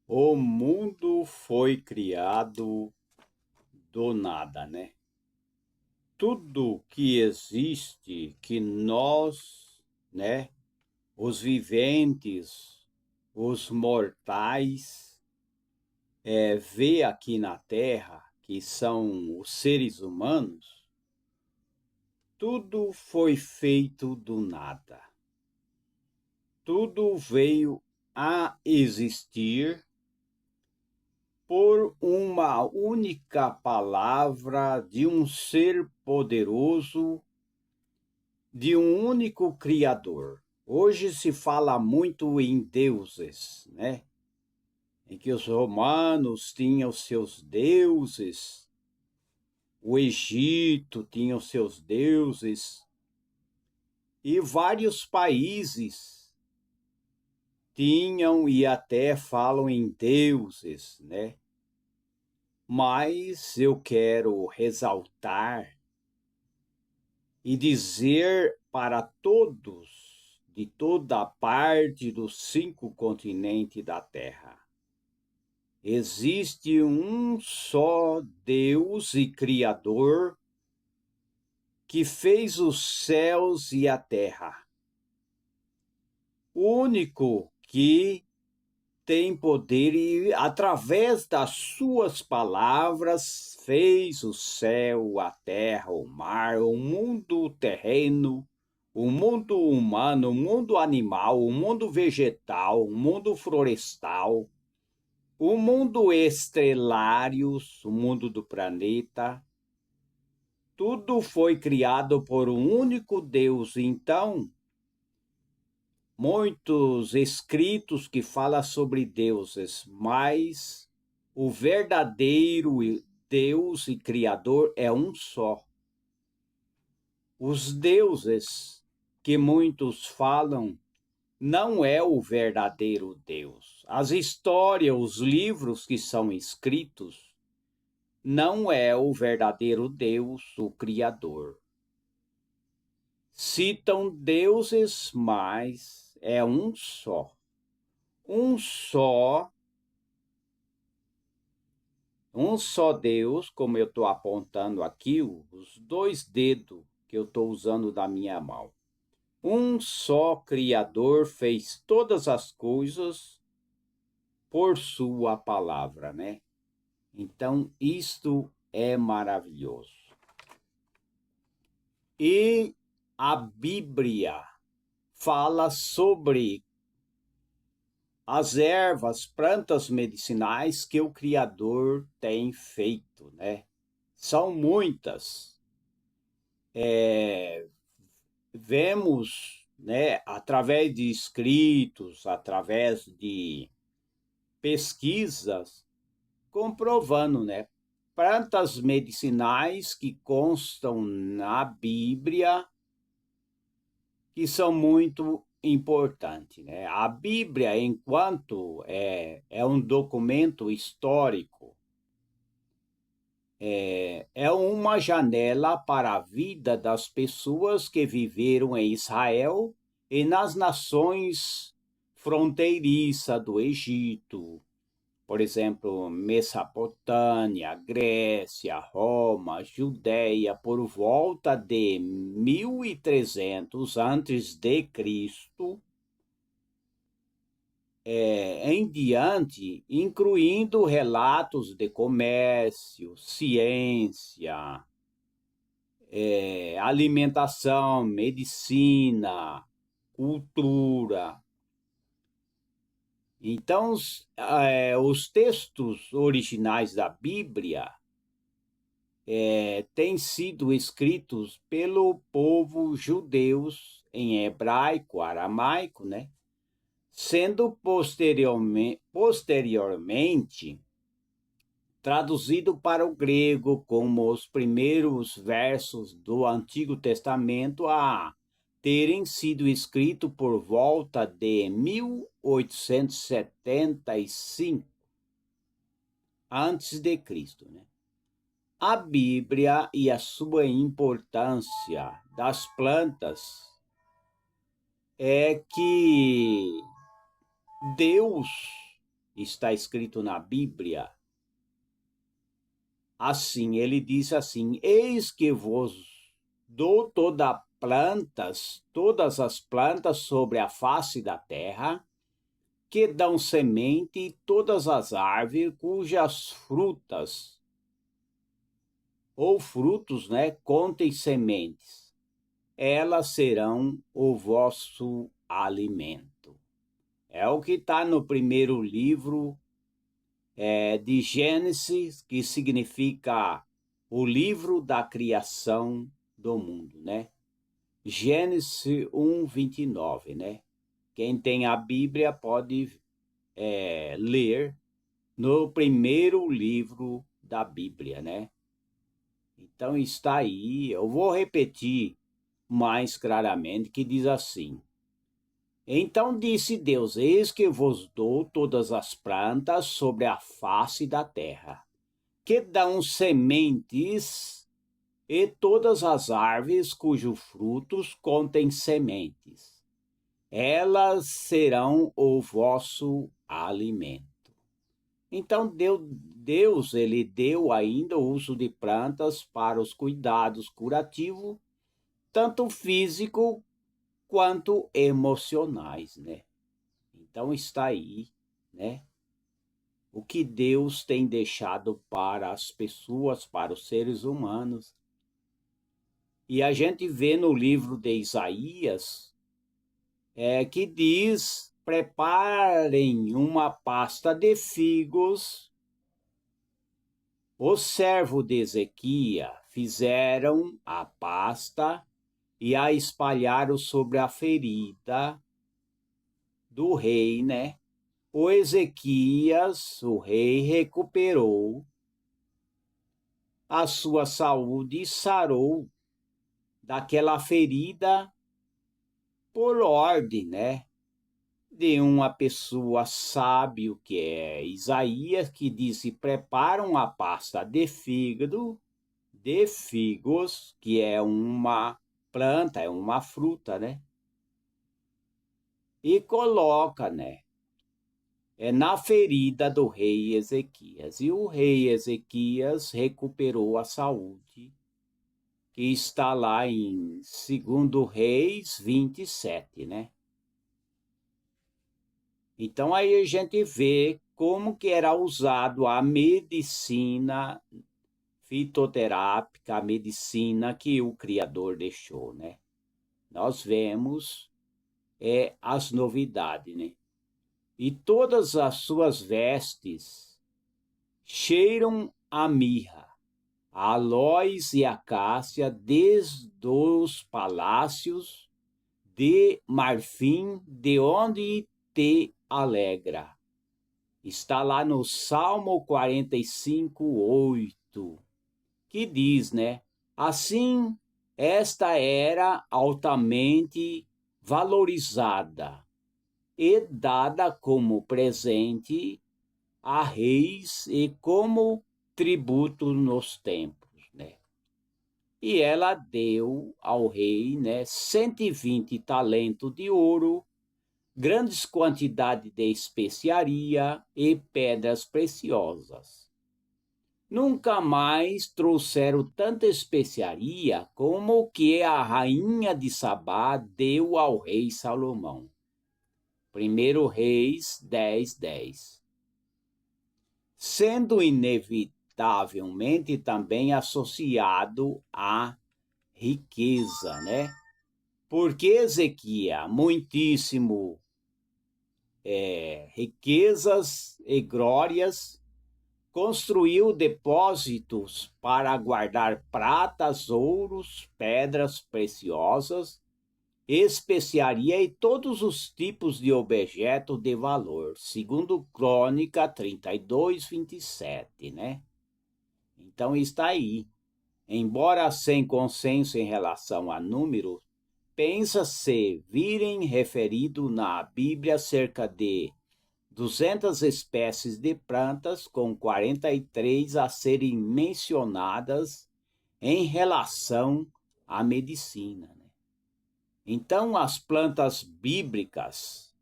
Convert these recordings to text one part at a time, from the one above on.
O mundo foi criado do nada, né? Tudo que existe, que nós, né, os viventes, os mortais, vê aqui na Terra, que são os seres humanos, tudo foi feito do nada. Tudo veio a existir por uma única palavra de um ser poderoso, de um único Criador. Hoje se fala muito em deuses, né? Em que os romanos tinham seus deuses, o Egito tinha os seus deuses, e vários países tinham e até falam em deuses, né? Mas eu quero ressaltar e dizer para todos de toda a parte dos 5 continentes da Terra: existe um só Deus e Criador que fez os céus e a terra. O único que tem poder e, através das suas palavras, fez o céu, a terra, o mar, o mundo terreno, o mundo humano, o mundo animal, o mundo vegetal, o mundo florestal, o mundo estrelários, o mundo do planeta. Tudo foi criado por um único Deus. Então, muitos escritos que falam sobre deuses, mas o verdadeiro Deus e Criador é um só. Os deuses que muitos falam não é o verdadeiro Deus. As histórias, os livros que são escritos, não é o verdadeiro Deus, o Criador. Citam deuses, mas é um só. Um só, um só Deus, como eu estou apontando aqui, os 2 dedos que eu estou usando da minha mão. Um só Criador fez todas as coisas por sua palavra, né? Então, isto é maravilhoso. E a Bíblia fala sobre as ervas, plantas medicinais que o Criador tem feito, né? São muitas. Vemos, né, através de escritos, através de pesquisas, comprovando, né, plantas medicinais que constam na Bíblia, que são muito importantes, né? A Bíblia, enquanto é um documento histórico, é uma janela para a vida das pessoas que viveram em Israel e nas nações fronteiriças do Egito, por exemplo, Mesopotâmia, Grécia, Roma, Judéia, por volta de 1300 antes de Cristo, em diante, incluindo relatos de comércio, ciência, alimentação, medicina, cultura. Então, os textos originais da Bíblia têm sido escritos pelo povo judeus em hebraico, aramaico, né? Sendo posteriormente traduzido para o grego como os primeiros versos do Antigo Testamento a terem sido escritos por volta de 1875 antes de Cristo, né? A Bíblia e a sua importância das plantas é que Deus está escrito na Bíblia. Assim, ele diz assim: eis que vos dou todas as plantas sobre a face da terra, que dão semente, e todas as árvores cujas frutas ou frutos, né, contêm sementes. Elas serão o vosso alimento. É o que está no primeiro livro de Gênesis, que significa o livro da criação do mundo, né? Gênesis 1:29, né? Quem tem a Bíblia pode ler no primeiro livro da Bíblia, né? Então está aí, eu vou repetir mais claramente, que diz assim: então disse Deus: eis que vos dou todas as plantas sobre a face da terra, que dão sementes, e todas as árvores cujos frutos contêm sementes. Elas serão o vosso alimento. Então Deus ele deu ainda o uso de plantas para os cuidados curativos, tanto físico quanto emocionais, né? Então está aí, né? O que Deus tem deixado para as pessoas, para os seres humanos. E a gente vê no livro de Isaías que diz: preparem uma pasta de figos. O servo de Ezequias fizeram a pasta e a espalharam sobre a ferida do rei, né? O Ezequias, o rei, recuperou a sua saúde e sarou daquela ferida por ordem, né? De uma pessoa sábio, que é Isaías, que disse: preparam a pasta de fígado, de figos, que é uma planta, é uma fruta, né? E coloca, né? Na ferida do rei Ezequias. E o rei Ezequias recuperou a saúde, que está lá em 2 Reis 27, né? Então aí a gente vê como que era usado a medicina fitoterápica, a medicina que o Criador deixou, né? Nós vemos as novidades, né? E todas as suas vestes cheiram a mirra, a aloés e acácia, desde os palácios de marfim, de onde te alegra. Está lá no Salmo 45:8, que diz, né? Assim, esta era altamente valorizada e dada como presente a reis e como tributo nos templos, né? E ela deu ao rei, né, 120 talentos de ouro, grandes quantidades de especiaria e pedras preciosas. Nunca mais trouxeram tanta especiaria como o que a rainha de Sabá deu ao rei Salomão. 1 Reis 10:10. Sendo inevitavelmente também associado à riqueza, né? Porque Ezequias, muitíssimo riquezas e glórias, construiu depósitos para guardar pratas, ouros, pedras preciosas, especiaria e todos os tipos de objeto de valor, segundo Crônica 32:27, né? Então está aí. Embora sem consenso em relação a números, pensa-se virem referido na Bíblia cerca de 200 espécies de plantas, com 43 a serem mencionadas em relação à medicina, né? Então, as plantas bíblicas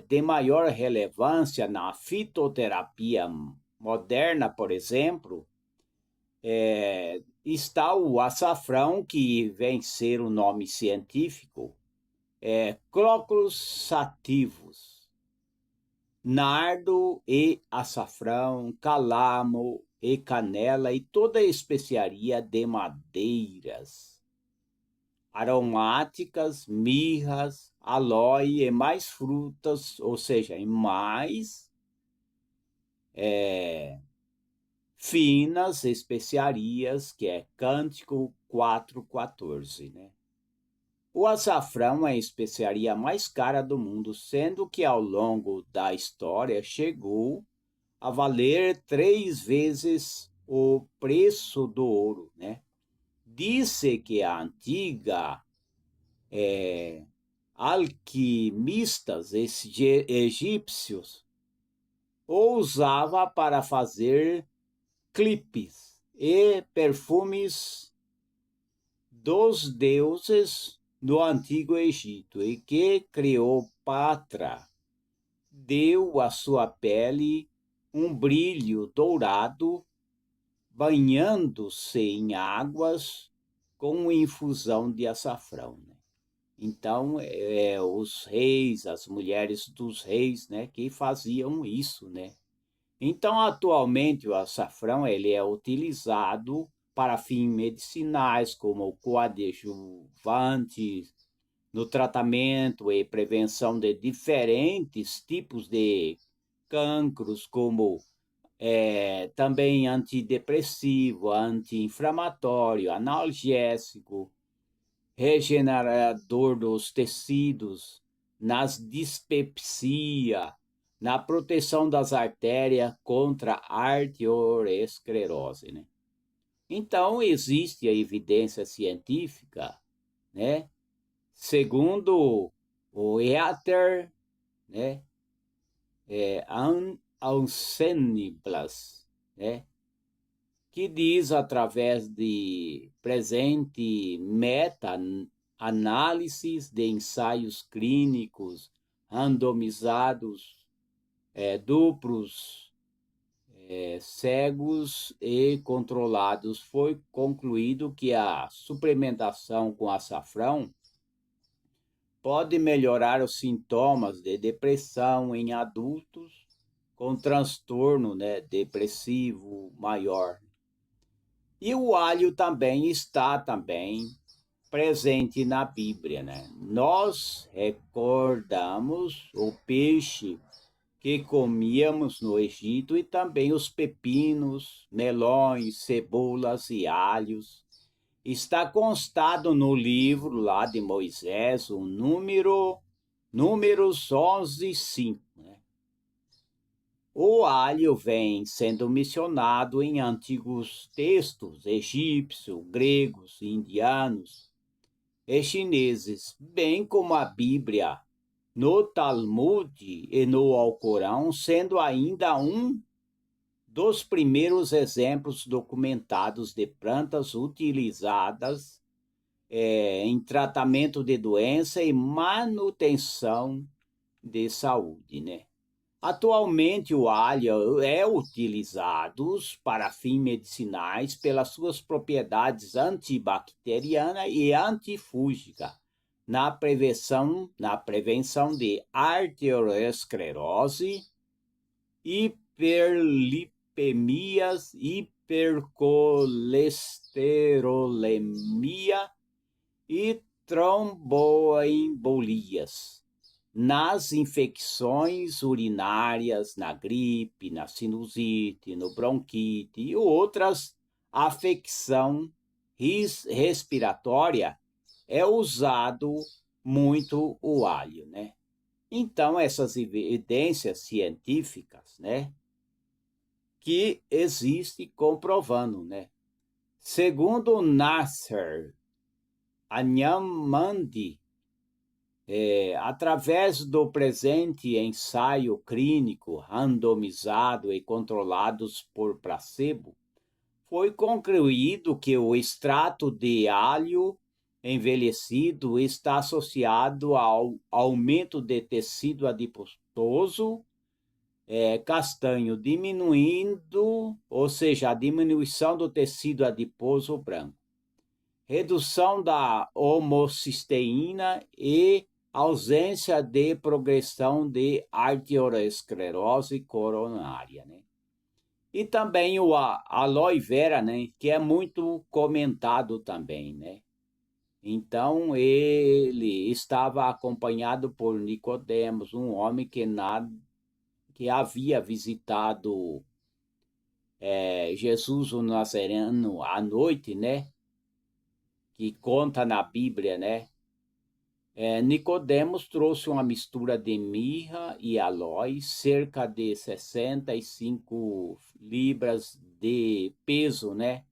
de maior relevância na fitoterapia moderna, por exemplo, está o açafrão, que vem ser o nome científico, Crocus sativus, nardo e açafrão, cálamo e canela e toda especiaria de madeiras aromáticas, mirras, aloe e mais frutas, ou seja, e mais finas especiarias, que é Cântico 4:14, né? O açafrão é a especiaria mais cara do mundo, sendo que ao longo da história chegou a valer 3 vezes o preço do ouro, né? Disse que a antiga alquimistas egípcios o usava para fazer clipes e perfumes dos deuses no Antigo Egito, e que Cleópatra deu à sua pele um brilho dourado, banhando-se em águas com infusão de açafrão, né? Então, os reis, as mulheres dos reis, né, que faziam isso, né? Então, atualmente, o açafrão ele é utilizado para fins medicinais, como coadjuvante, no tratamento e prevenção de diferentes tipos de cancros, como também antidepressivo, anti-inflamatório, analgésico, regenerador dos tecidos, nas dispepsia, na proteção das artérias contra a arteriosclerose, né? Então, existe a evidência científica, né? Segundo o Eater, né? Anseniblas, né? Que diz, através de presente meta-análises de ensaios clínicos randomizados, duplos, cegos e controlados, foi concluído que a suplementação com açafrão pode melhorar os sintomas de depressão em adultos com transtorno, né, depressivo maior. E o alho também está presente na Bíblia, né? Nós recordamos o peixe que comíamos no Egito e também os pepinos, melões, cebolas e alhos. Está constado no livro lá de Moisés, o Números 11:5, né? O alho vem sendo mencionado em antigos textos egípcios, gregos, indianos e chineses, bem como a Bíblia, no Talmud e no Alcorão, sendo ainda um dos primeiros exemplos documentados de plantas utilizadas em tratamento de doença e manutenção de saúde, né? Atualmente, o alho é utilizado para fins medicinais pelas suas propriedades antibacteriana e antifúngica na prevenção de arteriosclerose, hiperlipemias, hipercolesterolemia e tromboembolias, nas infecções urinárias, na gripe, na sinusite, no bronquite e outras afecções respiratórias, é usado muito o alho, né? Então, essas evidências científicas, né, que existe comprovando, né? Segundo Nasser Anhamandi, através do presente ensaio clínico randomizado e controlados por placebo, foi concluído que o extrato de alho envelhecido está associado ao aumento de tecido adiposo castanho diminuindo, ou seja, a diminuição do tecido adiposo branco, redução da homocisteína e ausência de progressão de arteriosclerose coronária, né? E também o aloe vera, né, que é muito comentado também, né? Então ele estava acompanhado por Nicodemos, um homem que havia visitado Jesus o Nazareno à noite, né? Que conta na Bíblia, né? Nicodemos trouxe uma mistura de mirra e aloe, cerca de 65 libras de peso, né?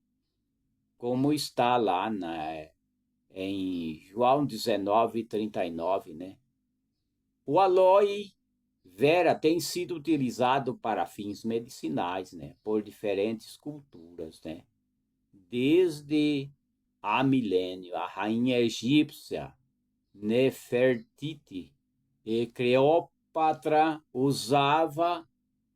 Como está lá em João 19:39, né? O aloe vera tem sido utilizado para fins medicinais, né? Por diferentes culturas, né? Desde há milênio, a rainha egípcia Nefertiti e Cleópatra usava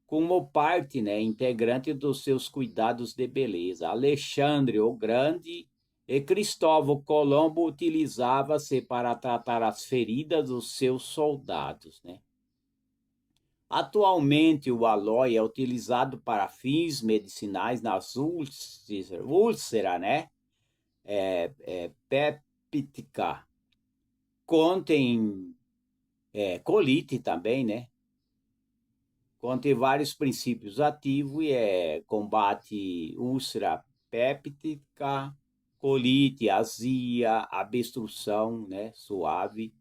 como parte, né, integrante dos seus cuidados de beleza. Alexandre o Grande e Cristóvão Colombo utilizava-se para tratar as feridas dos seus soldados, né? Atualmente, o aloe é utilizado para fins medicinais nas úlceras, né? Péptica. Contém colite também, né? Contém vários princípios ativos e combate úlcera péptica, colite, azia, obstrução, né? Suave.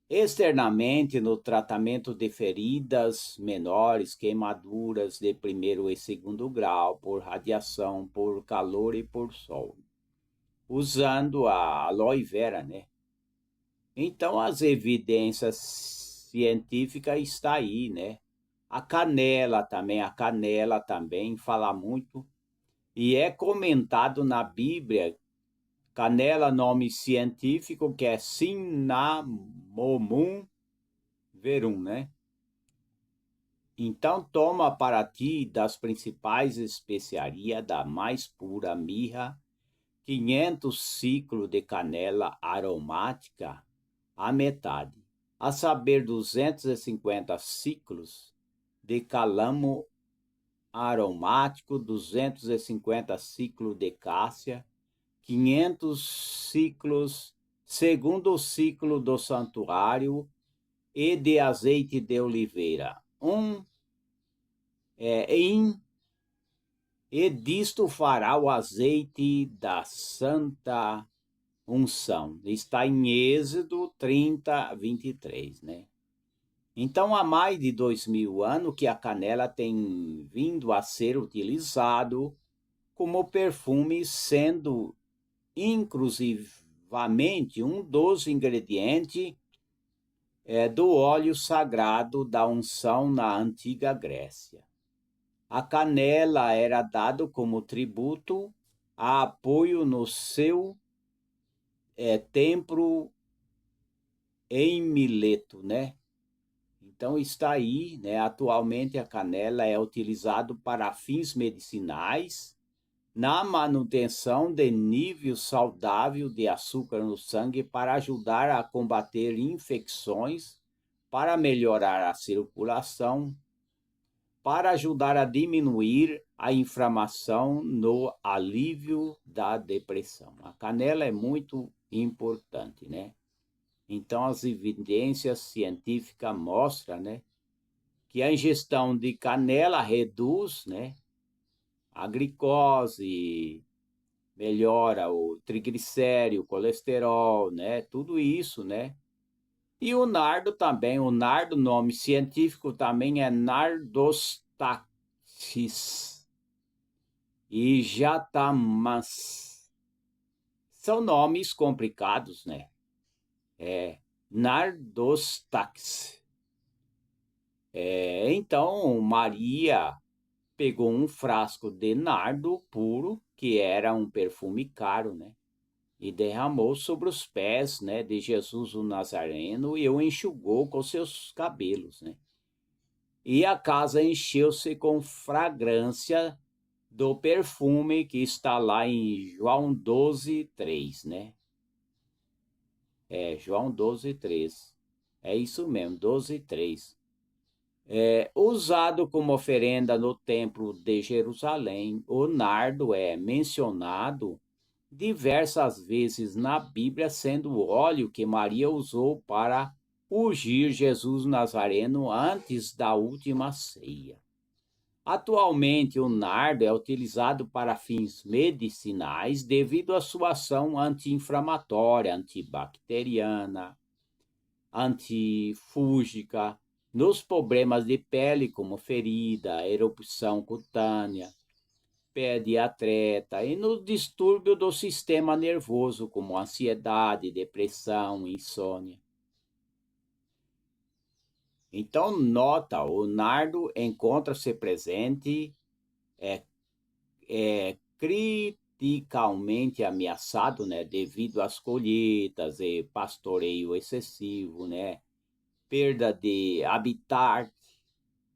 Externamente, no tratamento de feridas menores, queimaduras de primeiro e segundo grau, por radiação, por calor e por sol, usando a aloe vera, né? Então, as evidências científicas estão aí, né? A canela também fala muito, e é comentado na Bíblia, canela, nome científico, que é Cinnamomum verum, né? Então toma para ti das principais especiarias da mais pura mirra, 500 ciclos de canela aromática, a metade, a saber 250 ciclos de cálamo aromático, 250 ciclos de cássia, 500 ciclos, segundo ciclo do santuário, e de azeite de oliveira, e disto fará o azeite da santa unção. Está em Êxodo 30:23, né? Então, há mais de 2000 anos que a canela tem vindo a ser utilizado como perfume, sendo inclusivamente um dos ingredientes do óleo sagrado da unção na antiga Grécia. A canela era dado como tributo a apoio no seu templo em Mileto, né? Então está aí, né? Atualmente a canela é utilizado para fins medicinais, na manutenção de nível saudável de açúcar no sangue para ajudar a combater infecções, para melhorar a circulação, para ajudar a diminuir a inflamação no alívio da depressão. A canela é muito importante, né? Então, as evidências científicas mostram, né, que a ingestão de canela reduz, né, a glicose, melhora o triglicérido, o colesterol, né, tudo isso, né? E o nardo também, o nardo, nome científico também é Nardostaxis e Jatamas. São nomes complicados, né? Nardostax. Então, Maria pegou um frasco de nardo puro, que era um perfume caro, né? e derramou sobre os pés, né, de Jesus o Nazareno e o enxugou com seus cabelos, né? E a casa encheu-se com fragrância do perfume que está lá em João 12:3, né? João 12:3. É isso mesmo, 12:3. Usado como oferenda no templo de Jerusalém, o nardo é mencionado diversas vezes na Bíblia, sendo o óleo que Maria usou para ungir Jesus Nazareno antes da última ceia. Atualmente, o nardo é utilizado para fins medicinais devido à sua ação anti-inflamatória, antibacteriana, antifúngica, nos problemas de pele como ferida, erupção cutânea, pé de atleta e no distúrbio do sistema nervoso como ansiedade, depressão, insônia. Então, nota, o nardo encontra-se presente, é criticalmente ameaçado, né, devido às colheitas e pastoreio excessivo, né, perda de habitat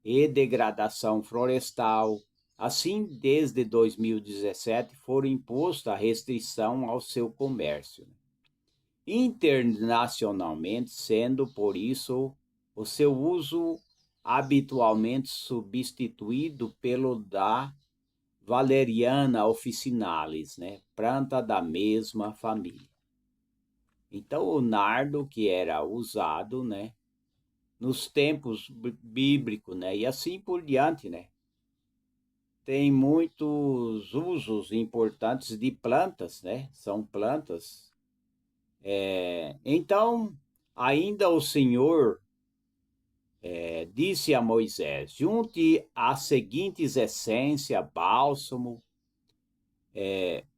e degradação florestal. Assim, desde 2017, foram imposta a restrição ao seu comércio, internacionalmente, sendo por isso o seu uso habitualmente substituído pelo da Valeriana officinalis, né? Planta da mesma família. Então, o nardo que era usado, né, nos tempos bíblicos, né, e assim por diante, né, tem muitos usos importantes de plantas, né? São plantas. Então, ainda o Senhor disse a Moisés: junte as seguintes essências: bálsamo,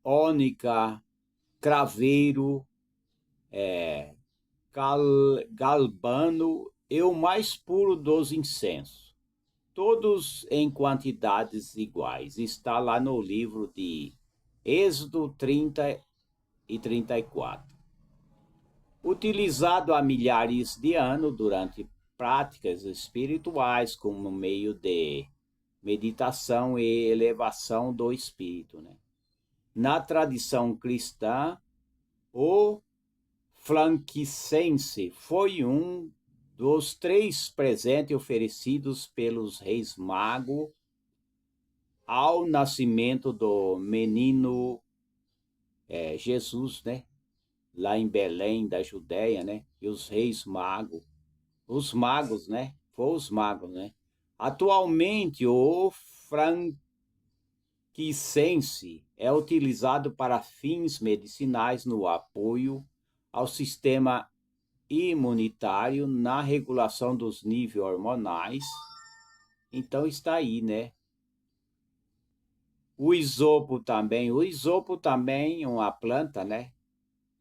ônica, craveiro, galbano e o mais puro dos incensos, todos em quantidades iguais. Está lá no livro de Êxodo 30 e 34. Utilizado há milhares de anos durante práticas espirituais como meio de meditação e elevação do espírito, né? Na tradição cristã, o frankincense foi um dos 3 presentes oferecidos pelos reis magos ao nascimento do menino Jesus, né? Lá em Belém, da Judéia, né? E os magos, né? Foi os magos, né? Atualmente, o frankincense é utilizado para fins medicinais no apoio ao sistema imunitário, na regulação dos níveis hormonais. Então está aí, né? O isopo também é uma planta, né?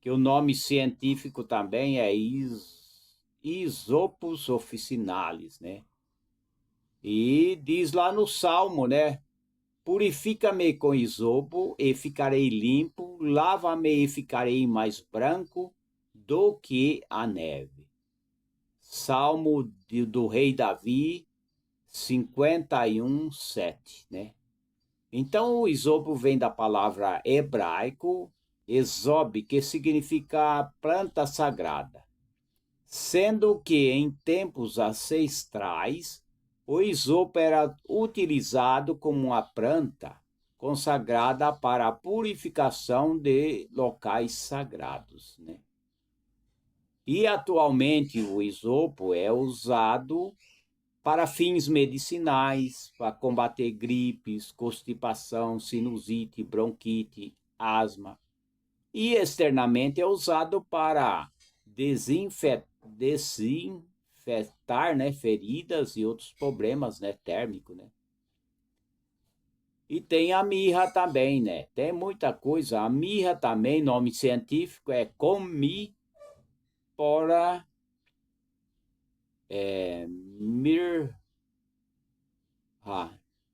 Que o nome científico também é Isopus officinalis, né? E diz lá no Salmo, né? Purifica-me com isopo e ficarei limpo, lava-me e ficarei mais branco do que a neve. Salmo do rei Davi, 51:7, né? Então, o isopo vem da palavra hebraico, esobe, que significa planta sagrada. Sendo que em tempos ancestrais, o isopo era utilizado como uma planta consagrada para a purificação de locais sagrados, né? E atualmente o isopo é usado para fins medicinais, para combater gripes, constipação, sinusite, bronquite, asma. E externamente é usado para desinfetar, né, feridas e outros problemas, né, térmicos, né? E tem a mirra também, né? Tem muita coisa. A mirra também, nome científico é Commiphora mirra.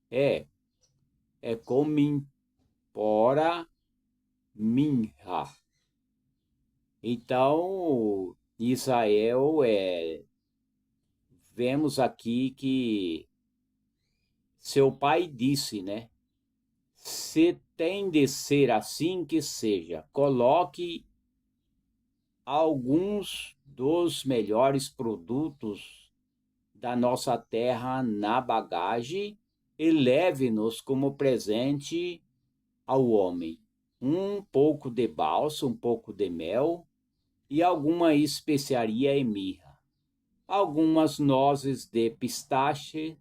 É, Commiphora mirra. Então, Israel, vemos aqui que seu pai disse, né? Se tem de ser assim que seja, coloque alguns dos melhores produtos da nossa terra na bagagem e leve-nos como presente ao homem. Um pouco de bálsamo, um pouco de mel e alguma especiaria e mirra. Algumas nozes de pistache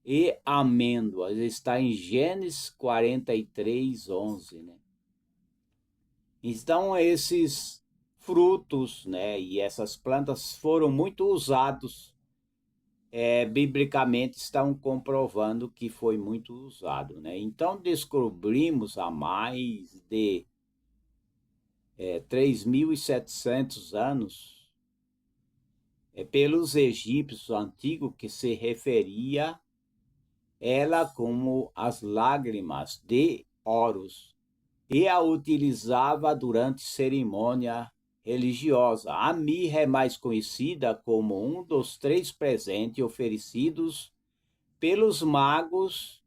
e amêndoas. Está em Gênesis 43:11, né? Então, esses frutos, né, e essas plantas foram muito usados, biblicamente estão comprovando que foi muito usado, né? Então, descobrimos há mais de 3.700 anos, pelos egípcios antigos, que se referia ela como as lágrimas de Horus, e a utilizava durante cerimônia religiosa. A mirra é mais conhecida como um dos 3 presentes oferecidos pelos magos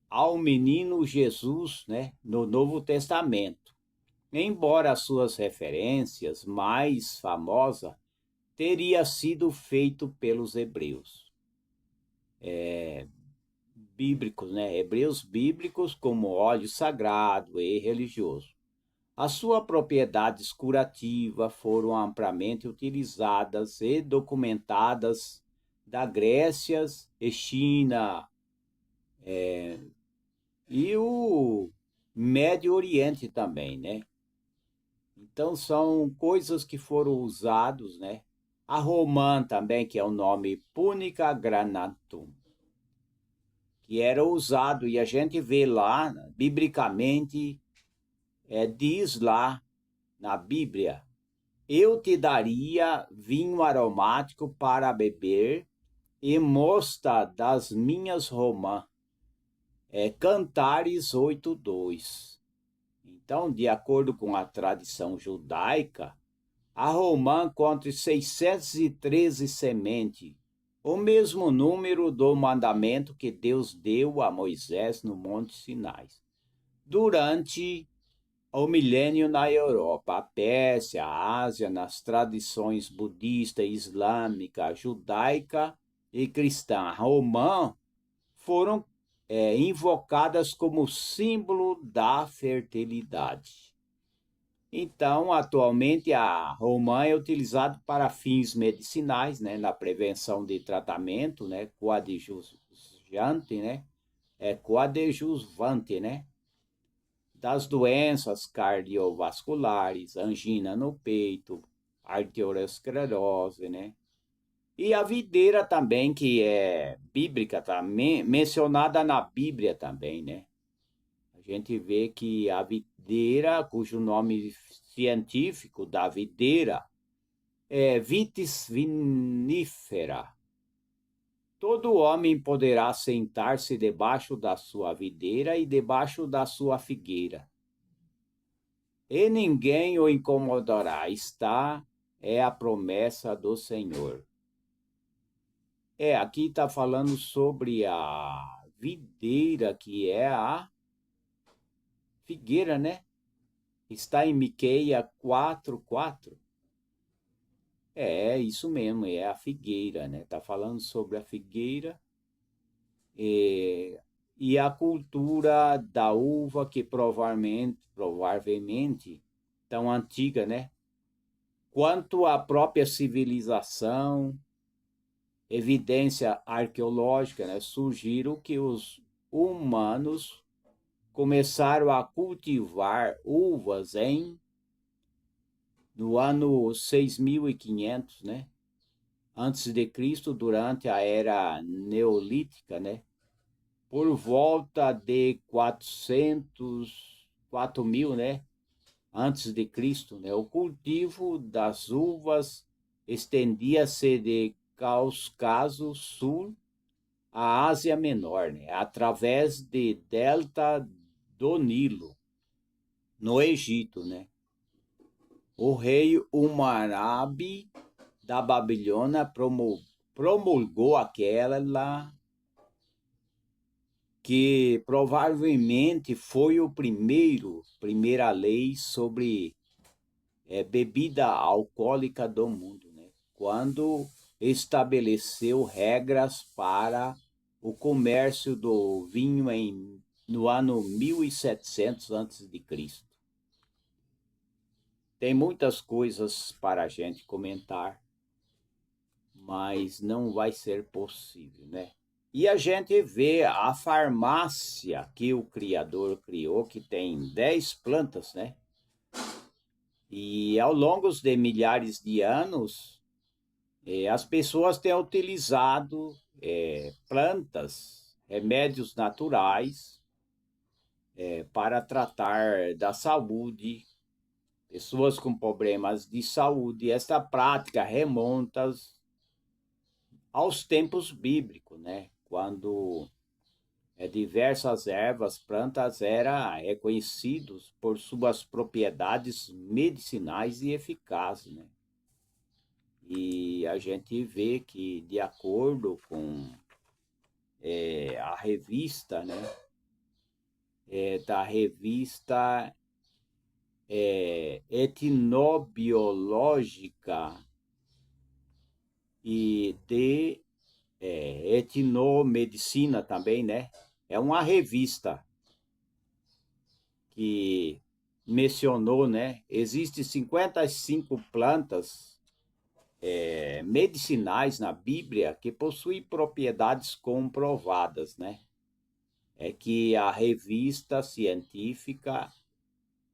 ao menino Jesus, né, no Novo Testamento. Embora as suas referências mais famosas teria sido feito pelos hebreus bíblicos, né? Hebreus bíblicos como óleo sagrado e religioso. As suas propriedades curativas foram amplamente utilizadas e documentadas da Grécia e China e o Médio Oriente também, né? Então são coisas que foram usadas, né? A romã também, que é o nome Punica granatum, que era usado, e a gente vê lá, biblicamente, diz lá na Bíblia: eu te daria vinho aromático para beber e mosta das minhas romãs. Cantares 8:2. Então, de acordo com a tradição judaica, a romã conta 613 sementes, o mesmo número do mandamento que Deus deu a Moisés no Monte Sinai. Durante o milênio na Europa, a Pérsia, a Ásia, nas tradições budista, islâmica, judaica e cristã romã, foram invocadas como símbolo da fertilidade. Então, atualmente, a romã é utilizada para fins medicinais, né, na prevenção de tratamento, né, coadjuvante, né, coadjuvante, né, das doenças cardiovasculares, angina no peito, arteriosclerose, né, e a videira também, que é bíblica, tá mencionada na Bíblia também, né. A gente vê que a videira, cujo nome científico da videira é Vitis vinifera. Todo homem poderá sentar-se debaixo da sua videira e debaixo da sua figueira, e ninguém o incomodará. Está é a promessa do Senhor. Aqui está falando sobre a videira, que é a figueira, né? Está em Miqueias 4:4. Isso mesmo, é a figueira, né? Está falando sobre a figueira e a cultura da uva, que provavelmente tão antiga, né? Quanto à própria civilização, evidência arqueológica, né? Surgiram que os humanos começaram a cultivar uvas no ano 6.500, né? Antes de Cristo, durante a era neolítica, né? Por volta de 4.000, né? Antes de Cristo, né? O cultivo das uvas estendia-se de Cáucaso Sul à Ásia Menor, né? Através de delta do Nilo, no Egito, né? o rei Humarabi da Babilônia promulgou aquela que provavelmente foi o primeira lei sobre bebida alcoólica do mundo, né? Quando estabeleceu regras para o comércio do vinho no ano 1700 a.C. Tem muitas coisas para a gente comentar, mas não vai ser possível, né? E a gente vê a farmácia que o criador criou, que tem 10 plantas, né? E ao longo de milhares de anos, as pessoas têm utilizado plantas, remédios naturais, para tratar da saúde, pessoas com problemas de saúde. Esta prática remonta aos tempos bíblicos, né? Quando diversas ervas, plantas eram reconhecidos por suas propriedades medicinais e eficazes, né? E a gente vê que, de acordo com a revista, né, da revista etnobiológica e de etnomedicina também, né? É uma revista que mencionou, né? Existem 55 plantas medicinais na Bíblia que possuem propriedades comprovadas, né? É que a revista científica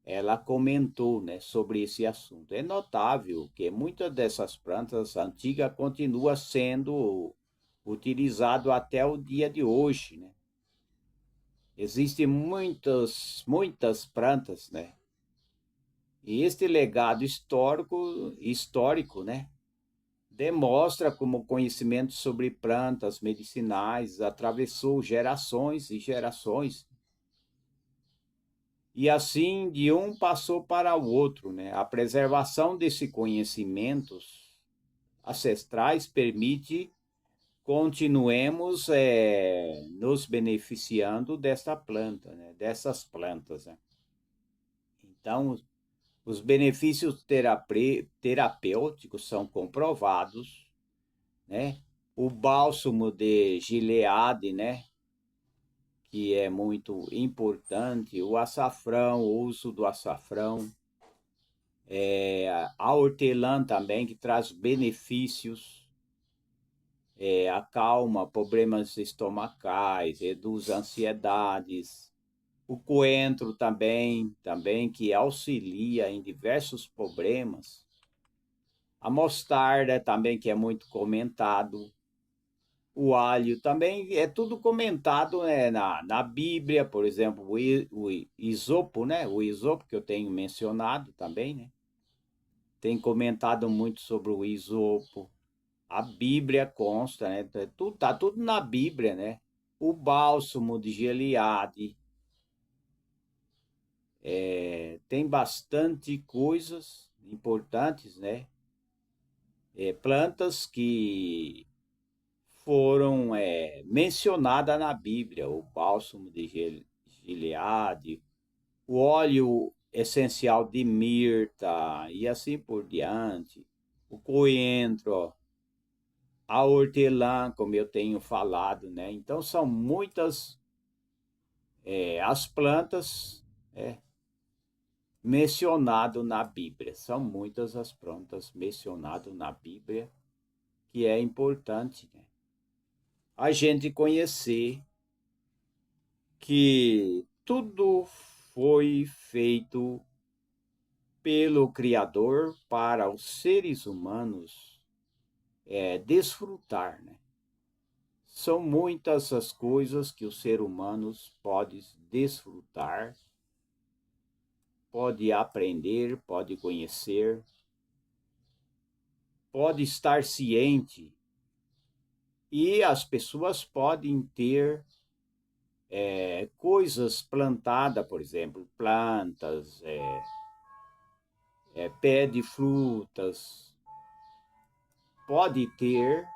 ela comentou, né, sobre esse assunto. É notável que muitas dessas plantas antigas continuam sendo utilizado até o dia de hoje, né? Existem muitas plantas, né? E este legado histórico, né, demonstra como o conhecimento sobre plantas medicinais atravessou gerações e gerações. E assim, de um passou para o outro, né? A preservação desses conhecimentos ancestrais permite continuemos nos beneficiando dessa planta, né? Dessas plantas, né? Então, os benefícios terapêuticos são comprovados, né? O bálsamo de Gileade, né? Que é muito importante, o açafrão, o uso do açafrão, a hortelã também, que traz benefícios, acalma problemas estomacais, reduz ansiedades. O coentro também que auxilia em diversos problemas. A mostarda também, que é muito comentado. O alho também é tudo comentado, né, na Bíblia, por exemplo, o isopo, né? O isopo que eu tenho mencionado também, né? Tem comentado muito sobre o isopo. A Bíblia consta, né? Tá tudo na Bíblia, né? O bálsamo de Gileade. Tem bastante coisas importantes, né? Plantas que foram mencionadas na Bíblia, o bálsamo de Gileade, o óleo essencial de mirta e assim por diante, o coentro, a hortelã, como eu tenho falado, né? Então são muitas as plantas mencionadas na Bíblia, são muitas as plantas mencionadas na Bíblia, que é importante, né? A gente conhecer que tudo foi feito pelo Criador para os seres humanos desfrutar, né? São muitas as coisas que os seres humanos podem desfrutar, pode aprender, pode conhecer, pode estar ciente e as pessoas podem ter coisas plantadas, por exemplo, plantas, pé de frutas, pode ter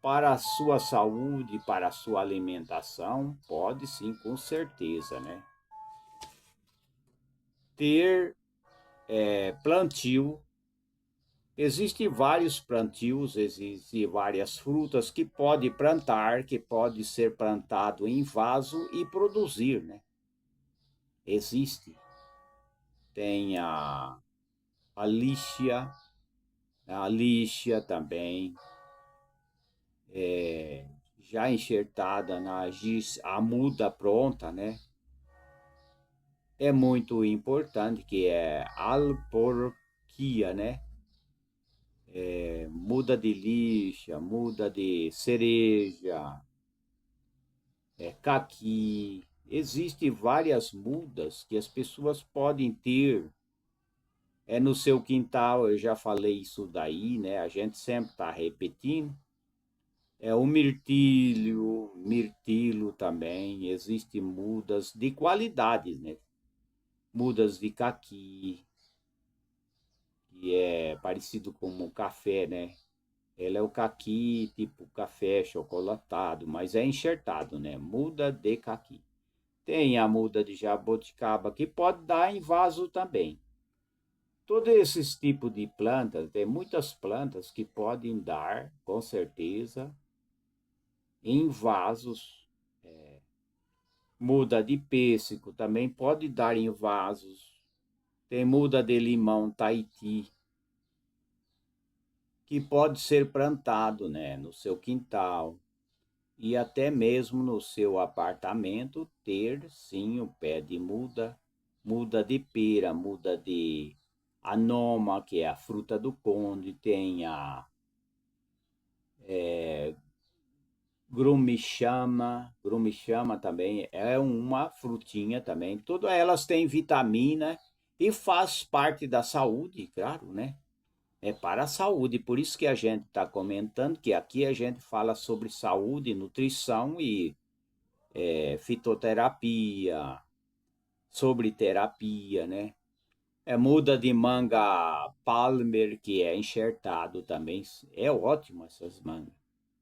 para a sua saúde, para a sua alimentação, pode sim, com certeza, né? Ter plantio. Existem vários plantios, existem várias frutas que pode plantar, que pode ser plantado em vaso e produzir, né? Existe. Tem a lixa também, já enxertada na giz, a muda pronta, né? É muito importante, que é alporquia, né? Muda de lixa, muda de cereja, caqui. Existem várias mudas que as pessoas podem ter no seu quintal. Eu já falei isso daí, né? A gente sempre está repetindo. O mirtilo também, existem mudas de qualidades, né? Mudas de caqui, que é parecido com o café, né? Ele é o caqui, tipo café chocolatado, mas é enxertado, né? Muda de caqui. Tem a muda de jaboticaba, que pode dar em vaso também. Todos esses tipos de plantas, tem muitas plantas que podem dar, com certeza, em vasos. Muda de pêssego também pode dar em vasos. Tem muda de limão Tahiti, que pode ser plantado, né, no seu quintal. E até mesmo no seu apartamento ter sim o pé de muda, muda de pera, muda de anoma, que é a fruta do conde, tem a grumichama também é uma frutinha também. Todas elas têm vitamina e faz parte da saúde, claro, né? É para a saúde, por isso que a gente está comentando que aqui a gente fala sobre saúde, nutrição e fitoterapia, sobre terapia, né? Muda de manga Palmer, que é enxertado também. É ótimo essas mangas.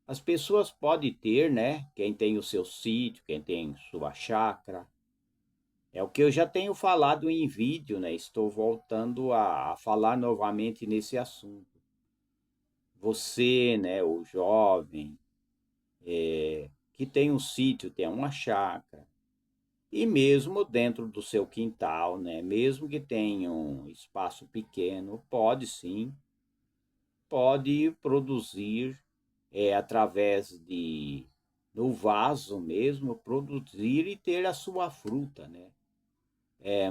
As pessoas podem ter, né? Quem tem o seu sítio, quem tem sua chácara. É o que eu já tenho falado em vídeo, né? Estou voltando a falar novamente nesse assunto. Você, né, o jovem, que tem um sítio, tem uma chácara, e mesmo dentro do seu quintal, né? Mesmo que tenha um espaço pequeno, pode sim, pode produzir através de, no vaso mesmo, produzir e ter a sua fruta, né?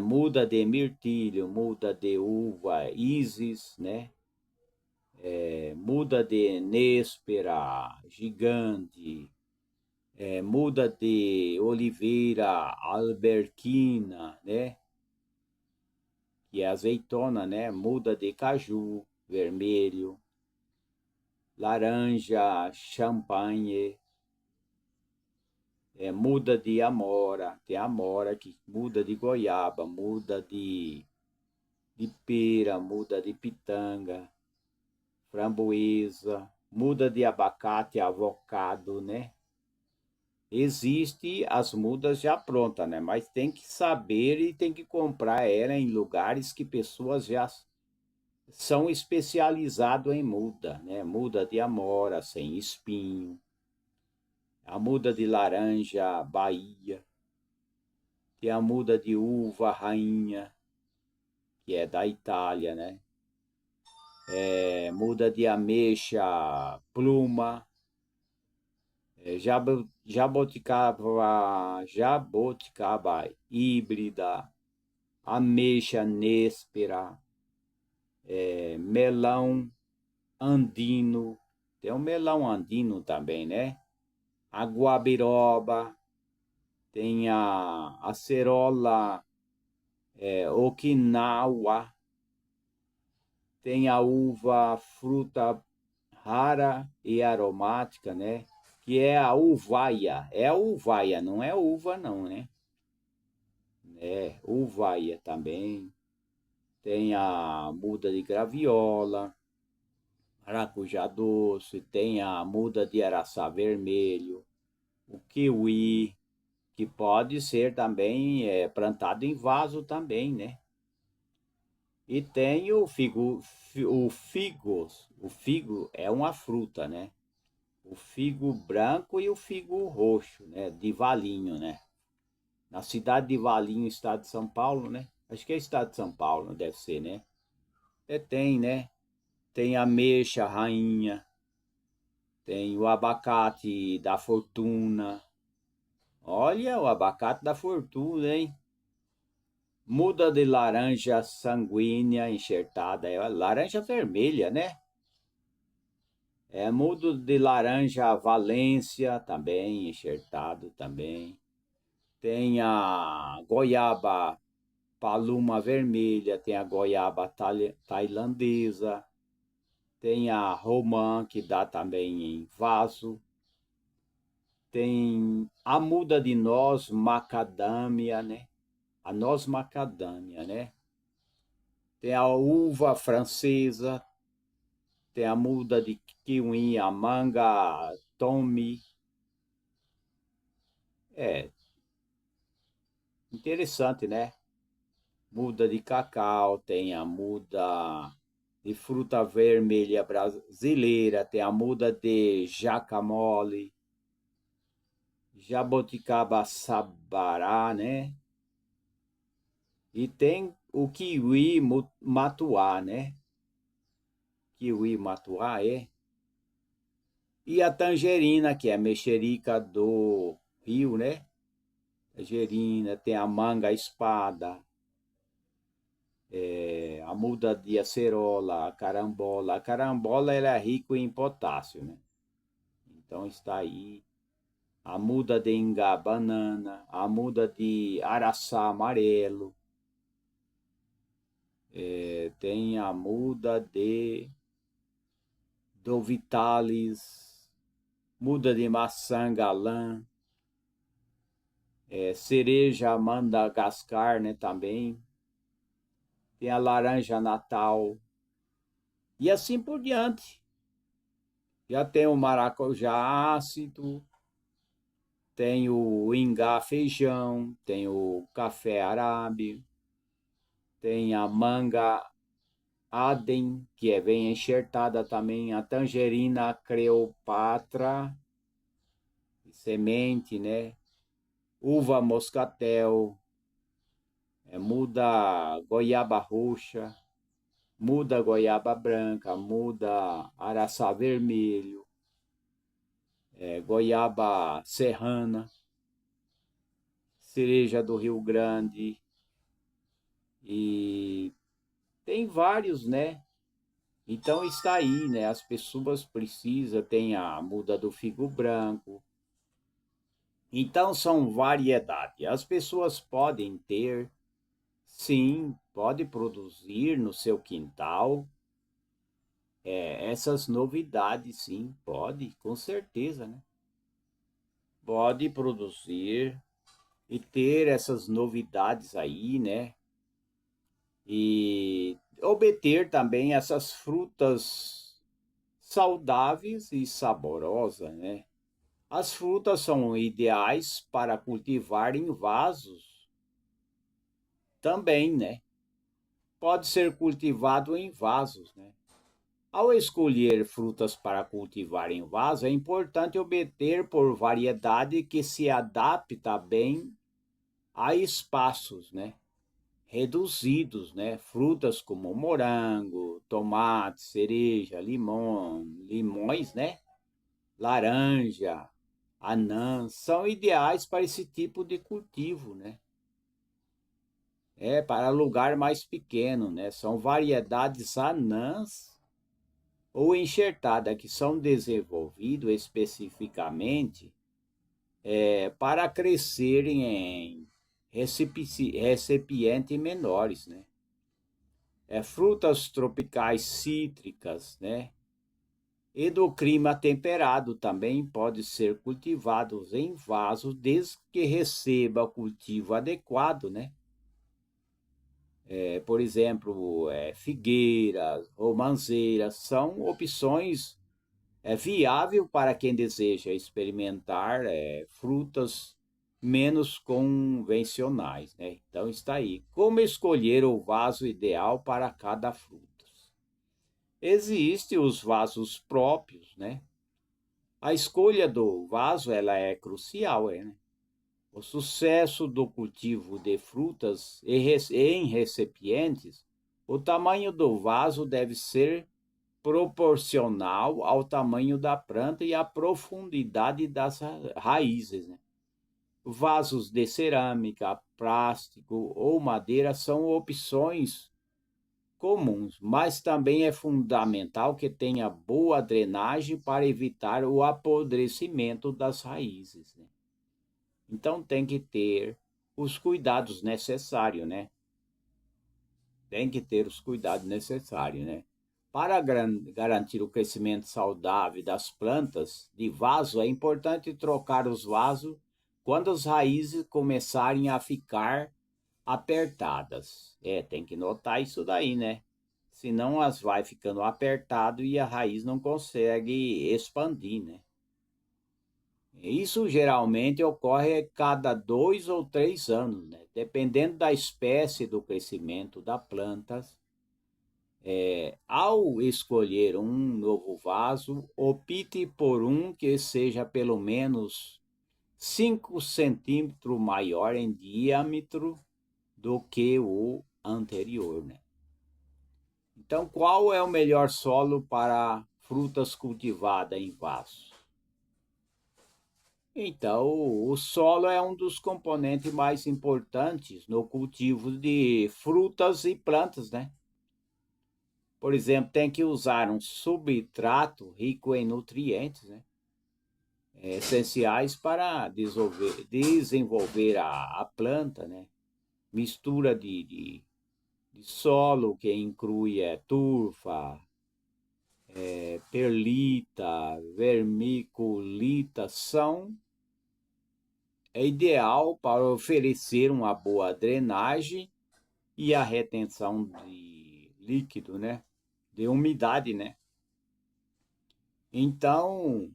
Muda de mirtilho, muda de uva, ísis, né? Muda de néspera, gigante, muda de oliveira alberquina, né? Que é azeitona, né? Muda de caju, vermelho, laranja, champanhe, muda de amora, tem amora que muda de goiaba, muda de pera, muda de pitanga, framboesa, muda de abacate, avocado, né? Existe as mudas já prontas, né? Mas tem que saber e tem que comprar ela em lugares que pessoas já são especializados em muda, né? Muda de amora, sem espinho, a muda de laranja, Bahia, tem a muda de uva, rainha, que é da Itália, né? Muda de ameixa, pluma, jaboticaba híbrida, ameixa néspera, melão andino, tem o melão andino também, né? A guabiroba, tem a acerola Okinawa, tem a uva fruta rara e aromática, né? Que é a uvaia. É a uvaia, não é uva não, né? Uvaia também. tem a muda de graviola, maracujá doce, tem a muda de araçá vermelho, o kiwi, que pode ser também plantado em vaso também, né? E tem o figo é uma fruta, né? O figo branco e o figo roxo, né? De Valinho, né? Na cidade de Valinho, estado de São Paulo, né? Acho que é estado de São Paulo, deve ser, né? Tem, né? Tem a ameixa rainha, tem o abacate da fortuna. Olha, o abacate da fortuna, hein? Muda de laranja sanguínea enxertada, é laranja vermelha, né? É mudo de laranja Valência também, enxertado também. Tem a goiaba paluma vermelha, tem a goiaba tailandesa, tem a romã que dá também em vaso, tem a muda de noz macadâmia, né? A noz macadâmia, né? Tem a uva francesa, tem a muda de kiwi, a manga tome. É interessante, né? Muda de cacau, tem a muda de fruta vermelha brasileira, tem a muda de jacamole, jaboticaba sabará, né? E tem o kiwi matuá, né? Kiwi matuá, é. E a tangerina, que é a mexerica do rio, né? Tangerina, tem a manga espada, a muda de acerola, a carambola. A carambola ela é rica em potássio, né? Então está aí a muda de ingá banana, a muda de araçá amarelo, tem a muda de dovitalis, muda de maçã galã, cereja Madagascar, né, também. Tem a laranja natal e assim por diante. Já tem o maracujá ácido, tem o ingá feijão, tem o café arábico, tem a manga Aden, que vem enxertada também, a tangerina Cleopatra, semente, né? Uva moscatel, muda goiaba roxa, muda goiaba branca, muda araçá vermelho, goiaba serrana, cereja do Rio Grande, e tem vários, né? Então está aí, né? As pessoas precisam, tem a muda do figo branco. Então são variedades. As pessoas podem ter, sim, pode produzir no seu quintal essas novidades, sim, pode, com certeza, né? Pode produzir e ter essas novidades aí, né? E obter também essas frutas saudáveis e saborosas, né? As frutas são ideais para cultivar em vasos também, né? Pode ser cultivado em vasos, né? Ao escolher frutas para cultivar em vaso, é importante obter por variedade que se adapta bem a espaços, né? Reduzidos, né? Frutas como morango, tomate, cereja, limões, né? Laranja, anãs, são ideais para esse tipo de cultivo, né? Para lugar mais pequeno, né? São variedades anãs ou enxertada que são desenvolvidos especificamente para crescerem em recipientes menores, né? Frutas tropicais cítricas, né? E do clima temperado também pode ser cultivados em vasos desde que receba o cultivo adequado, né? Por exemplo, figueiras, romanzeiras, são opções viáveis para quem deseja experimentar frutas menos convencionais, né? Então está aí. Como escolher o vaso ideal para cada fruta? Existem os vasos próprios, né? A escolha do vaso ela é crucial, né? O sucesso do cultivo de frutas em recipientes, o tamanho do vaso deve ser proporcional ao tamanho da planta e à profundidade das raízes, né? Vasos de cerâmica, plástico ou madeira são opções comuns, mas também é fundamental que tenha boa drenagem para evitar o apodrecimento das raízes, né? Então tem que ter os cuidados necessários, né? Tem que ter os cuidados necessários, né? Para garantir o crescimento saudável das plantas de vaso, é importante trocar os vasos quando as raízes começarem a ficar apertadas. Tem que notar isso daí, né? Senão as vai ficando apertado e a raiz não consegue expandir, né? Isso geralmente ocorre a cada 2 ou 3 anos, né? Dependendo da espécie do crescimento da planta. Ao escolher um novo vaso, opte por um que seja pelo menos 5 centímetros maior em diâmetro do que o anterior, né? Então, qual é o melhor solo para frutas cultivadas em vaso? Então, o solo é um dos componentes mais importantes no cultivo de frutas e plantas, né? Por exemplo, tem que usar um substrato rico em nutrientes, né? Essenciais para desenvolver a planta, né? Mistura de solo que inclui turfa, perlita, vermiculita, é ideal para oferecer uma boa drenagem e a retenção de líquido, né? De umidade, né? Então,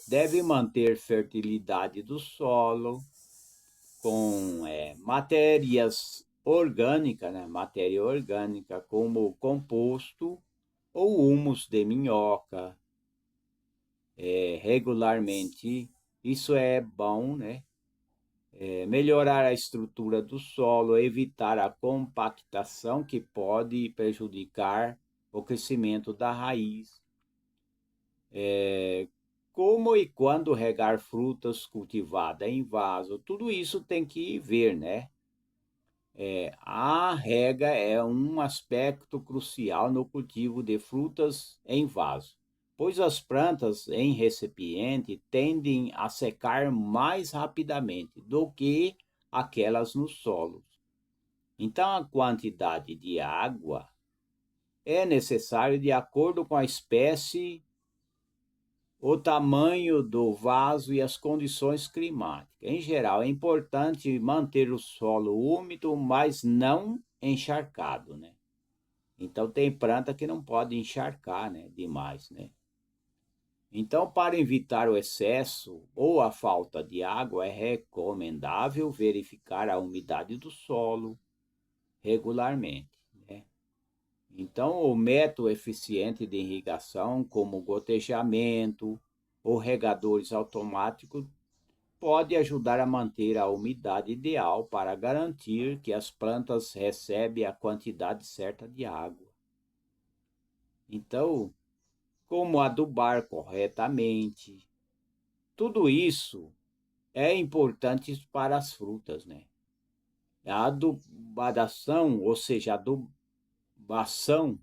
deve manter fertilidade do solo com matérias orgânicas, né? Matéria orgânica, como composto ou humus de minhoca, regularmente. Isso é bom, né? Melhorar a estrutura do solo, evitar a compactação que pode prejudicar o crescimento da raiz. Como e quando regar frutas cultivadas em vaso, tudo isso tem que ver, né? A rega é um aspecto crucial no cultivo de frutas em vaso, pois as plantas em recipiente tendem a secar mais rapidamente do que aquelas no solo. Então, a quantidade de água é necessária de acordo com a espécie, o tamanho do vaso e as condições climáticas. Em geral, é importante manter o solo úmido, mas não encharcado, né? Então tem planta que não pode encharcar, né, demais, né? Então, para evitar o excesso ou a falta de água, é recomendável verificar a umidade do solo regularmente, né? Então, o método eficiente de irrigação, como gotejamento ou regadores automáticos, pode ajudar a manter a umidade ideal para garantir que as plantas recebem a quantidade certa de água. Então, como adubar corretamente, tudo isso é importante para as frutas, né? A adubação, ou seja, a adubação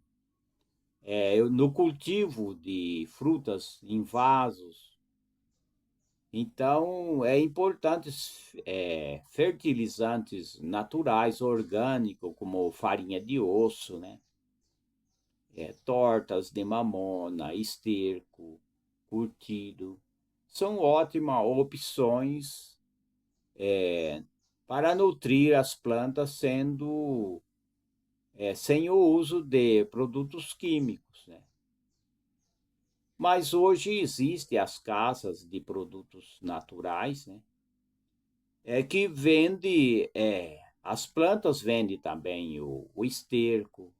no cultivo de frutas em vasos. Então, é importante fertilizantes naturais, orgânicos, como farinha de osso, né? Tortas de mamona, esterco, curtido. São ótimas opções para nutrir as plantas sem o uso de produtos químicos, né? Mas hoje existem as casas de produtos naturais, né? Que vende, as plantas vendem também o esterco,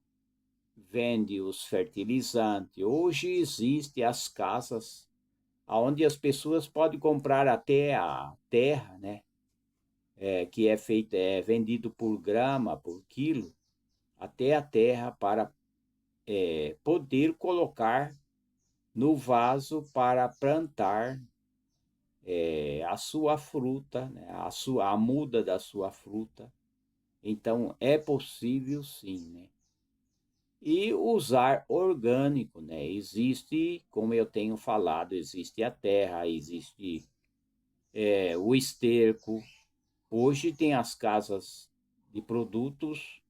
vende os fertilizantes. Hoje existem as casas onde as pessoas podem comprar até a terra, né? Que é vendido por grama, por quilo, até a terra para poder colocar no vaso para plantar a sua fruta, né? A muda da sua fruta. Então é possível sim, né? E usar orgânico, né? Existe, como eu tenho falado, existe a terra, existe o esterco. Hoje tem as casas de produtos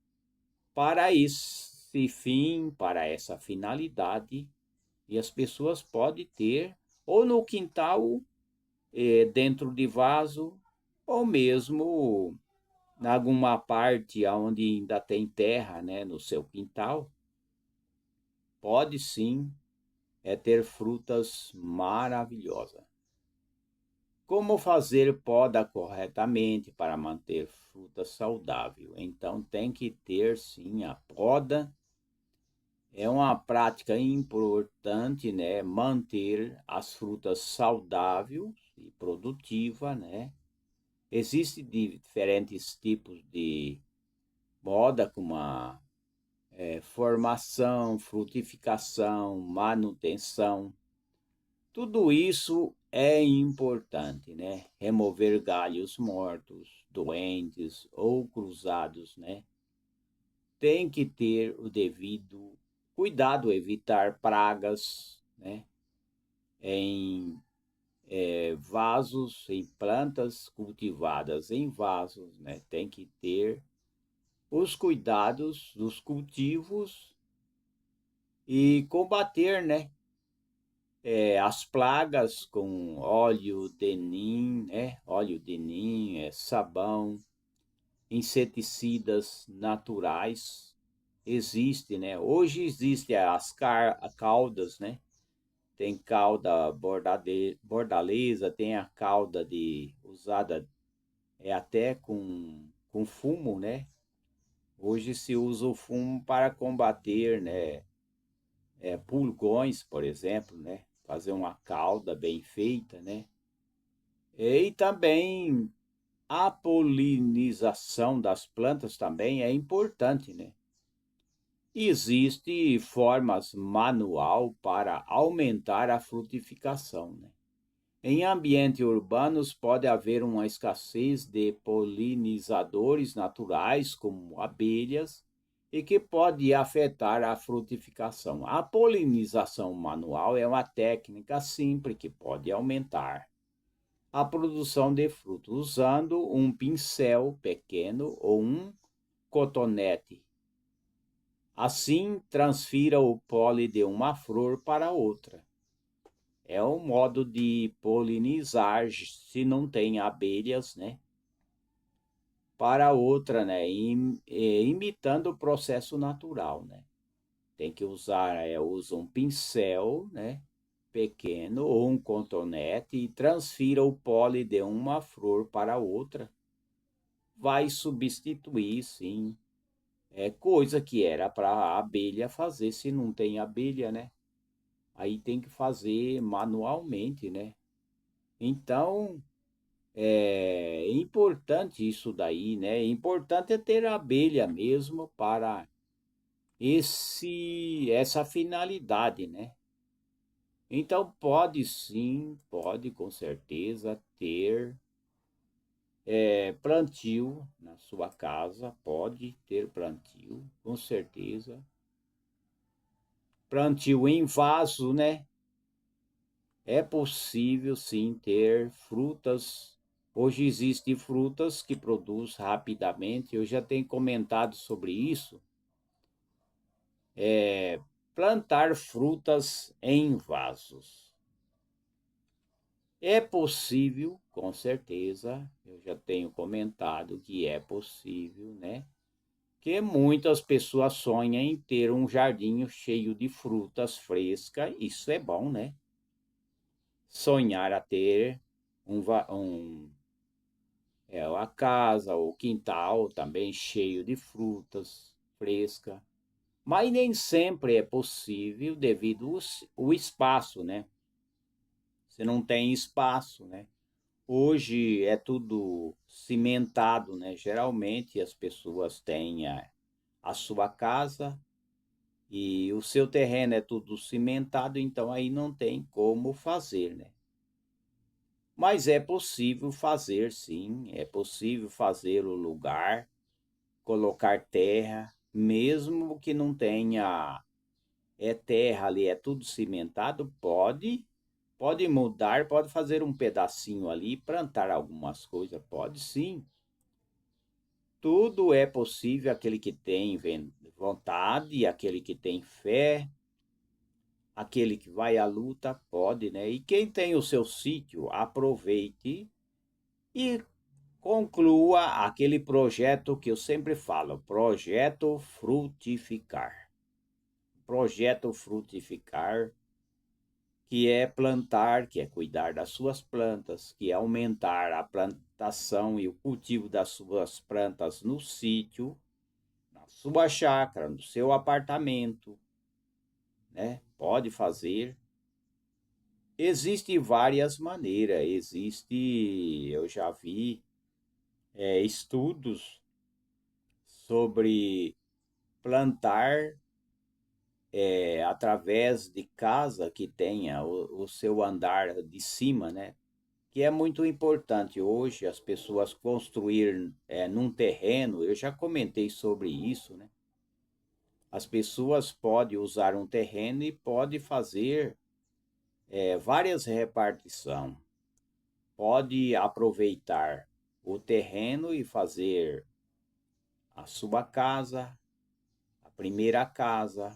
para esse fim, para essa finalidade, e as pessoas podem ter ou no quintal, dentro de vaso, ou mesmo em alguma parte onde ainda tem terra, né, no seu quintal, pode sim ter frutas maravilhosas. Como fazer poda corretamente para manter fruta saudável? Então tem que ter sim a poda. É uma prática importante, né? Manter as frutas saudáveis e produtivas, né? Existem diferentes tipos de poda, como a formação, frutificação, manutenção. Tudo isso é importante, né? Remover galhos mortos, doentes ou cruzados, né? Tem que ter o devido cuidado, evitar pragas, né? Em vasos, em plantas cultivadas em vasos, né? Tem que ter os cuidados dos cultivos e combater, né? As plagas com óleo de nim, né? Óleo de nim, sabão, inseticidas naturais. Existe, né? Hoje existem as caudas, né? Tem cauda bordaleza, tem a cauda usada até com fumo, né? Hoje se usa o fumo para combater, né? Pulgões, por exemplo, né? Fazer uma cauda bem feita, né? E também a polinização das plantas também é importante, né? Existe formas manual para aumentar a frutificação, né? Em ambientes urbanos pode haver uma escassez de polinizadores naturais, como abelhas, e que pode afetar a frutificação. A polinização manual é uma técnica simples que pode aumentar a produção de frutos usando um pincel pequeno ou um cotonete. Assim, transfira o pólen de uma flor para outra. É um modo de polinizar, se não tem abelhas, né? Para outra, né? Imitando o processo natural, né? Tem que usar, usa um pincel, né? Pequeno ou um cotonete e transfira o pólen de uma flor para outra. Vai substituir, sim, coisa que era para a abelha fazer, se não tem abelha, né? Aí tem que fazer manualmente, né? Então, é importante isso daí, né? É importante é ter a abelha mesmo para essa finalidade, né? Então pode sim, pode com certeza ter plantio na sua casa, pode ter plantio, com certeza. Plantio em vaso, né? É possível sim ter frutas. Hoje existem frutas que produzem rapidamente. Eu já tenho comentado sobre isso. Plantar frutas em vasos. É possível com certeza, eu já tenho comentado que é possível, né? Que muitas pessoas sonham em ter um jardim cheio de frutas frescas, isso é bom, né? Sonhar a ter a casa, o quintal também cheio de frutas frescas, mas nem sempre é possível devido ao espaço, né? Você não tem espaço, né? Hoje é tudo cimentado, né? Geralmente as pessoas têm a sua casa e o seu terreno é tudo cimentado, então aí não tem como fazer, né? Mas é possível fazer, sim, é possível fazer o lugar, colocar terra, mesmo que não tenha terra ali, é tudo cimentado, pode mudar, pode fazer um pedacinho ali, plantar algumas coisas, pode sim. Tudo é possível, aquele que tem vontade, aquele que tem fé, aquele que vai à luta, pode, né? E quem tem o seu sítio, aproveite e conclua aquele projeto que eu sempre falo, projeto frutificar. Projeto frutificar, que é plantar, que é cuidar das suas plantas, que é aumentar a plantação e o cultivo das suas plantas no sítio, na sua chácara, no seu apartamento, né? Pode fazer. Existem várias maneiras, eu já vi estudos sobre plantar através de casa que tenha o seu andar de cima, né? Que é muito importante hoje as pessoas construir num terreno. Eu já comentei sobre isso, né? As pessoas podem usar um terreno e podem fazer várias repartições. Pode aproveitar o terreno e fazer a sua casa, a primeira casa,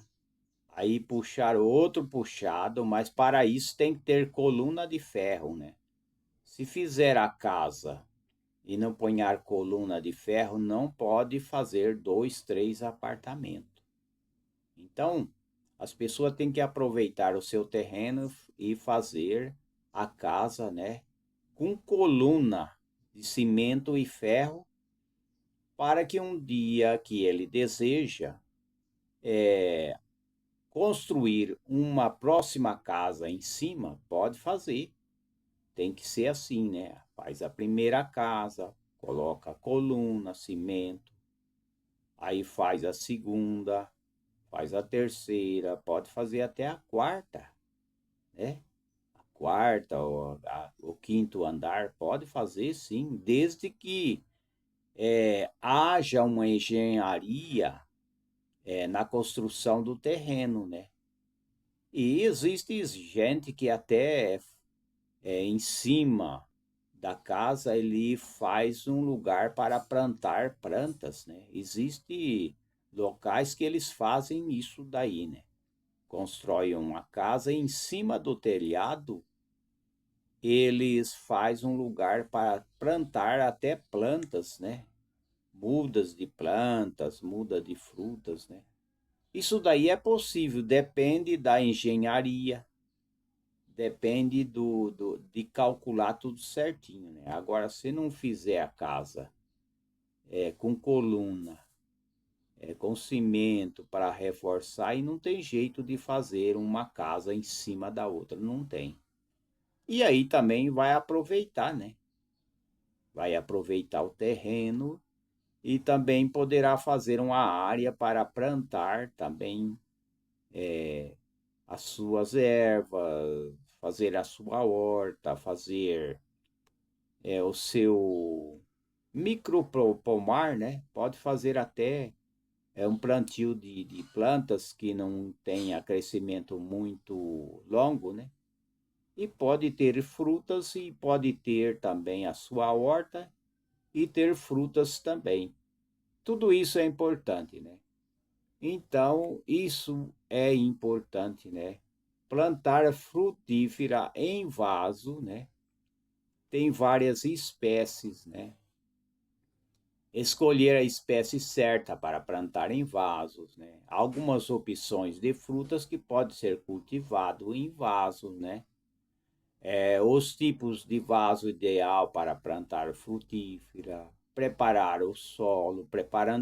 aí puxar outro puxado, mas para isso tem que ter coluna de ferro, né? Se fizer a casa e não ponhar coluna de ferro, não pode fazer 2, 3 apartamentos. Então, as pessoas têm que aproveitar o seu terreno e fazer a casa, né, com coluna de cimento e ferro, para que um dia que ele deseja construir uma próxima casa em cima, pode fazer. Tem que ser assim, né? Faz a primeira casa, coloca coluna, cimento, aí faz a segunda, faz a terceira, pode fazer até a quarta, né? A quarta ou o quinto andar, pode fazer sim, desde que haja uma engenharia na construção do terreno, né? E existe gente que até em cima da casa ele faz um lugar para plantar plantas, né? Existe locais que eles fazem isso daí, né? Constroem uma casa e em cima do telhado eles fazem um lugar para plantar até plantas, né? Mudas de plantas, muda de frutas, né? Isso daí é possível, depende da engenharia, depende de calcular tudo certinho, né? Agora, se não fizer a casa com coluna, com cimento para reforçar, aí não tem jeito de fazer uma casa em cima da outra, não tem. E aí também vai aproveitar, né? Vai aproveitar o terreno e também poderá fazer uma área para plantar também as suas ervas, fazer a sua horta, fazer o seu micropomar, né? Pode fazer até um plantio de plantas que não tenha crescimento muito longo, né? E pode ter frutas e pode ter também a sua horta e ter frutas também. Tudo isso é importante, né? Então, isso é importante, né? Plantar frutífera em vaso, né? tem várias espécies, né? Escolher a espécie certa para plantar em vasos, né? Algumas opções de frutas que pode ser cultivado em vasos, né? Os tipos de vaso ideal para plantar frutífera, preparando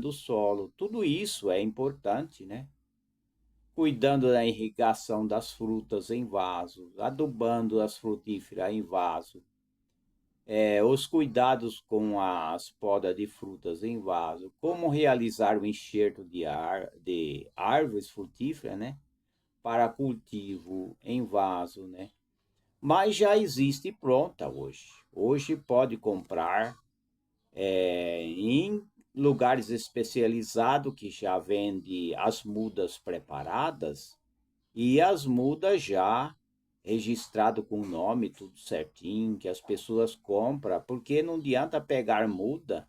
o solo, tudo isso é importante, né? Cuidando da irrigação das frutas em vasos, adubando as frutíferas em vaso, os cuidados com as podas de frutas em vaso, como realizar o enxerto de árvores frutíferas, né? Para cultivo em vaso, né? Mas já existe pronta hoje. Hoje pode comprar em lugares especializados que já vende as mudas preparadas e as mudas já registrado com o nome tudo certinho, que as pessoas compram, porque não adianta pegar muda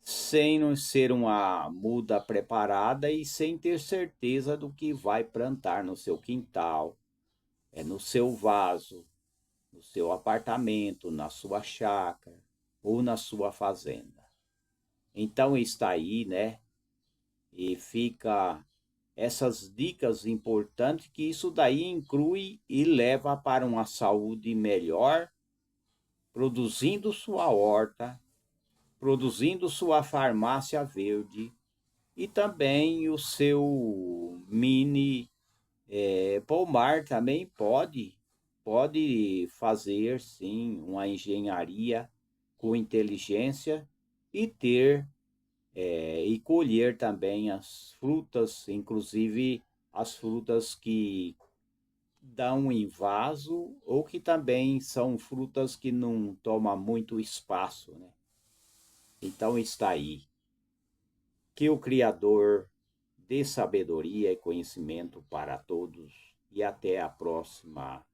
sem não ser uma muda preparada e sem ter certeza do que vai plantar no seu quintal, no seu vaso, no seu apartamento, na sua chácara ou na sua fazenda. Então está aí, né? E fica essas dicas importantes que isso daí inclui e leva para uma saúde melhor, produzindo sua horta, produzindo sua farmácia verde e também o seu mini pomar também pode fazer sim uma engenharia com inteligência e ter e colher também as frutas, inclusive as frutas que dão em vaso ou que também são frutas que não tomam muito espaço, né? Então está aí. Que o Criador dê sabedoria e conhecimento para todos e até a próxima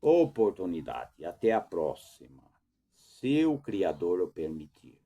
oportunidade. Até a próxima, se o Criador o permitir.